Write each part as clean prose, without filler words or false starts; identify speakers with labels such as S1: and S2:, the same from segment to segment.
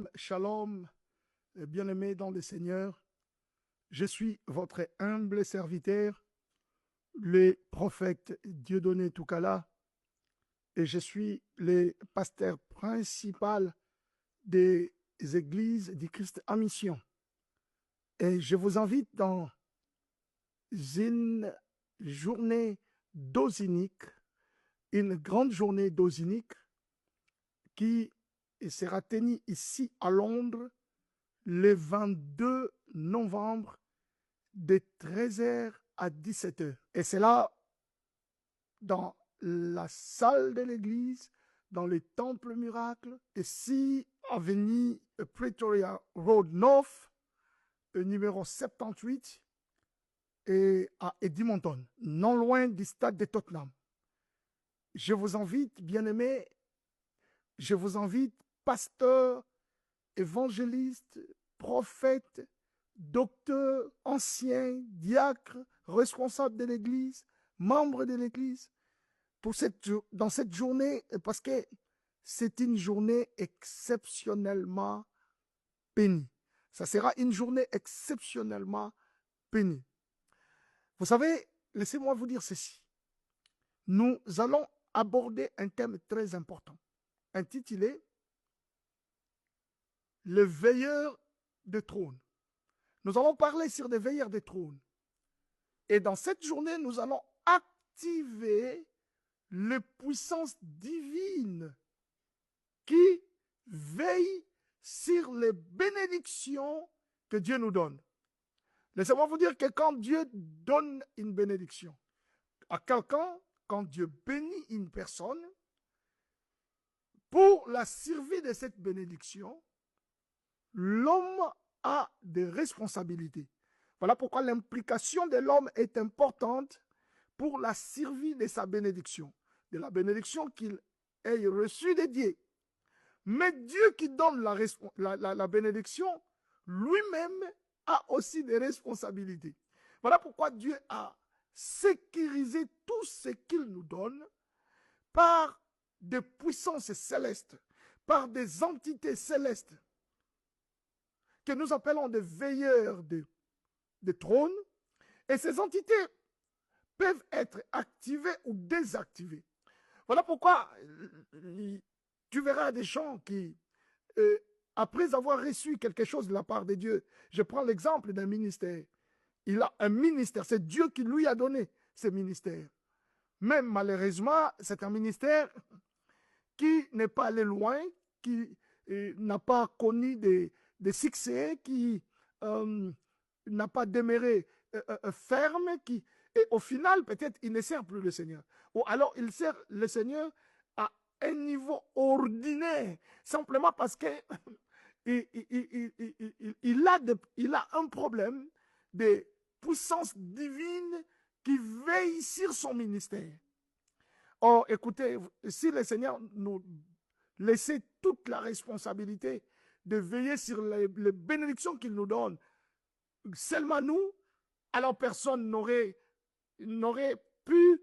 S1: Shalom, shalom, bien-aimés dans le Seigneur. Je suis votre humble serviteur, le prophète Dieudonné Toukala, et je suis le pasteur principal des églises du Christ en mission. Et je vous invite dans une journée dosinique, une grande journée dosinique qui sera tenue ici à Londres le 22 novembre de 13h à 17h. Et c'est là, dans la salle de l'église, dans le temple miracle, ici, avenue Pretoria Road North, numéro 78, et à Edmonton, non loin du stade de Tottenham. Je vous invite, bien-aimés, je vous invite, pasteurs, évangélistes, prophètes, docteurs, anciens, diacres, responsables de l'Église, membres de l'Église, dans cette journée, parce que c'est une journée exceptionnellement bénie. Ça sera une journée exceptionnellement bénie. Vous savez, laissez-moi vous dire ceci. Nous allons aborder un thème très important, intitulé « Le veilleur de trône ». Nous allons parler sur des veilleurs de trône. Et dans cette journée, nous allons activer les puissances divines qui veillent sur les bénédictions que Dieu nous donne. Laissez-moi vous dire que quand Dieu donne une bénédiction à quelqu'un, quand Dieu bénit une personne, pour la survie de cette bénédiction, l'homme a des responsabilités. Voilà pourquoi l'implication de l'homme est importante pour la survie de sa bénédiction, de la bénédiction qu'il ait reçue de Dieu. Mais Dieu qui donne la bénédiction, lui-même a aussi des responsabilités. Voilà pourquoi Dieu a sécurisé tout ce qu'il nous donne par des puissances célestes, par des entités célestes, que nous appelons des veilleurs de trône, et ces entités peuvent être activées ou désactivées. Voilà pourquoi tu verras des gens qui, après avoir reçu quelque chose de la part de Dieu, je prends l'exemple d'un ministère. Il a un ministère, c'est Dieu qui lui a donné ce ministère. Mais malheureusement, c'est un ministère qui n'est pas allé loin, qui n'a pas connu des succès, qui n'a pas demeuré ferme, et au final, peut-être, il ne sert plus le Seigneur. Ou alors, il sert le Seigneur à un niveau ordinaire, simplement parce que il a un problème de puissance divine qui veille sur son ministère. Or, écoutez, si le Seigneur nous laissait toute la responsabilité de veiller sur les bénédictions qu'il nous donne, seulement nous, alors personne n'aurait pu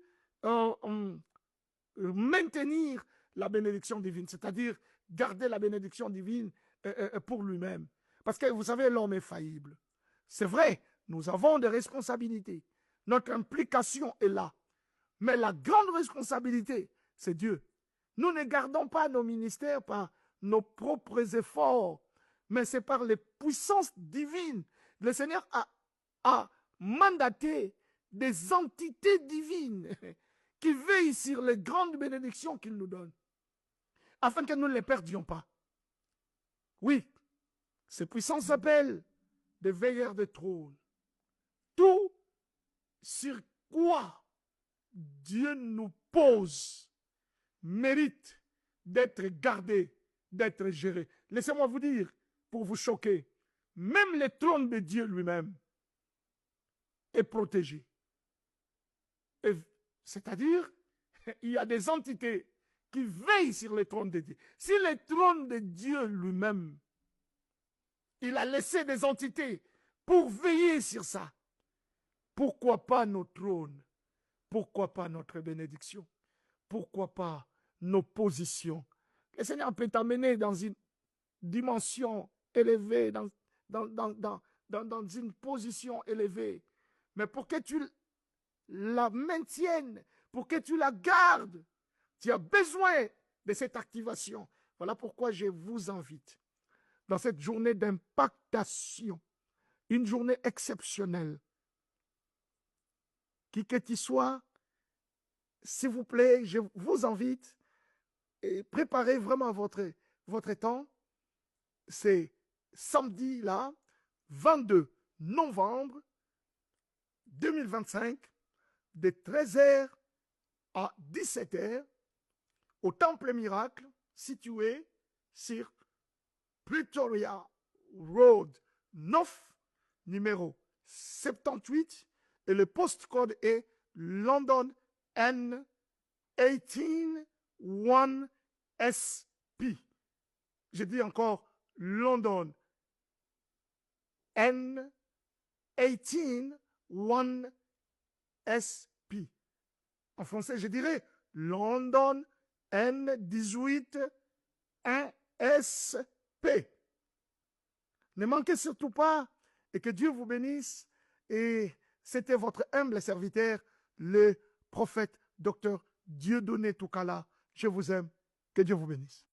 S1: maintenir la bénédiction divine, c'est-à-dire garder la bénédiction divine pour lui-même. Parce que vous savez, l'homme est faillible. C'est vrai, nous avons des responsabilités. Notre implication est là. Mais la grande responsabilité, c'est Dieu. Nous ne gardons pas nos ministères par nos propres efforts, mais c'est par les puissances divines. Le Seigneur a mandaté des entités divines qui veillent sur les grandes bénédictions qu'il nous donne, afin que nous ne les perdions pas. Oui, ces puissances s'appellent des veilleurs de trône. Tout sur quoi Dieu nous pose mérite d'être gardé, d'être géré. Laissez-moi vous dire, pour vous choquer, même le trône de Dieu lui-même est protégé. C'est-à-dire, il y a des entités qui veillent sur le trône de Dieu. Si le trône de Dieu lui-même, il a laissé des entités pour veiller sur ça, pourquoi pas nos trônes? Pourquoi pas notre bénédiction? Pourquoi pas nos positions? Le Seigneur peut t'amener dans une dimension élevée, dans une position élevée, mais pour que tu la maintiennes, pour que tu la gardes, tu as besoin de cette activation. Voilà pourquoi je vous invite dans cette journée d'impactation, une journée exceptionnelle, qui que tu sois, s'il vous plaît, je vous invite et préparez vraiment votre temps. C'est samedi là, 22 novembre 2025, de 13h à 17h, au Temple Miracle, situé sur Pretoria Road 9, numéro 78, et le postcode est London N181SP. Je dis encore London N181SP. En français, je dirais London N181SP. Ne manquez surtout pas et que Dieu vous bénisse. Et c'était votre humble serviteur, le prophète Dr. Dieudonné Toukala. Je vous aime. Que Dieu vous bénisse.